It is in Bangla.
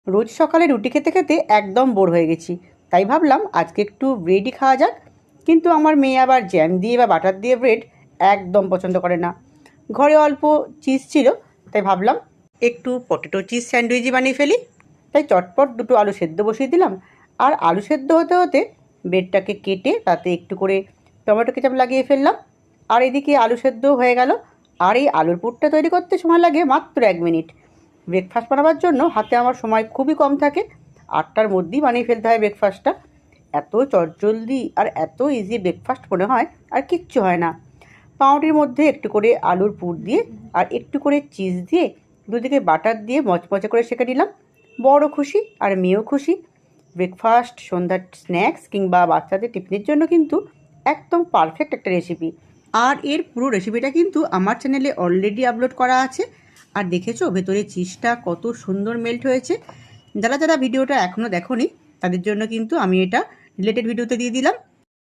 রোজ সকালে রুটি খেতে খেতে একদম বোর হয়ে গেছি, তাই ভাবলাম আজকে একটু ব্রেডই খাওয়া যাক। কিন্তু আমার মেয়ে আবার জ্যাম দিয়ে বা বাটার দিয়ে ব্রেড একদম পছন্দ করে না। ঘরে অল্প চিজ ছিল, তাই ভাবলাম একটু পটেটো চিজ স্যান্ডউইচই বানিয়ে ফেলি। তাই চটপট দুটো আলু সেদ্ধ বসিয়ে দিলাম। আর আলু সেদ্ধ হতে হতে ব্রেডটাকে কেটে তাতে একটু করে টমেটো কেচাপ লাগিয়ে ফেললাম। আর এদিকে আলু সেদ্ধও হয়ে গেল। আর এই আলুর পুরটা তৈরি করতে সময় লাগে মাত্র 1 মিনিট। ব্রেকফাস্ট বানাবার জন্য হাতে আমার সময় খুবই কম থাকে, 8টার মধ্যেই বানিয়ে ফেলতে হয় ব্রেকফাস্টটা। এত চটজলদি আর এত ইজি ব্রেকফাস্ট মনে হয় আর কিচ্ছু হয় না। পাউরুটির মধ্যে একটু করে আলুর পুর দিয়ে আর একটু করে চিজ দিয়ে দুদিকে বাটার দিয়ে মচমচে করে সেঁকে নিলাম। বড় খুশি আর মেয়েও খুশি। ব্রেকফাস্ট, সন্ধ্যার স্ন্যাক্স কিংবা বাচ্চাদের টিফিনের জন্য কিন্তু একদম পারফেক্ট একটা রেসিপি। আর এর পুরো রেসিপিটা কিন্তু আমার চ্যানেলে অলরেডি আপলোড করা আছে। আর দেখেছো ভেতরে চিজটা কত সুন্দর মেল্ট হয়েছে। যারা যারা ভিডিওটা এখনও দেখোনি তাদের জন্য কিন্তু আমি এটা রিলেটেড ভিডিওতে দিয়ে দিলাম।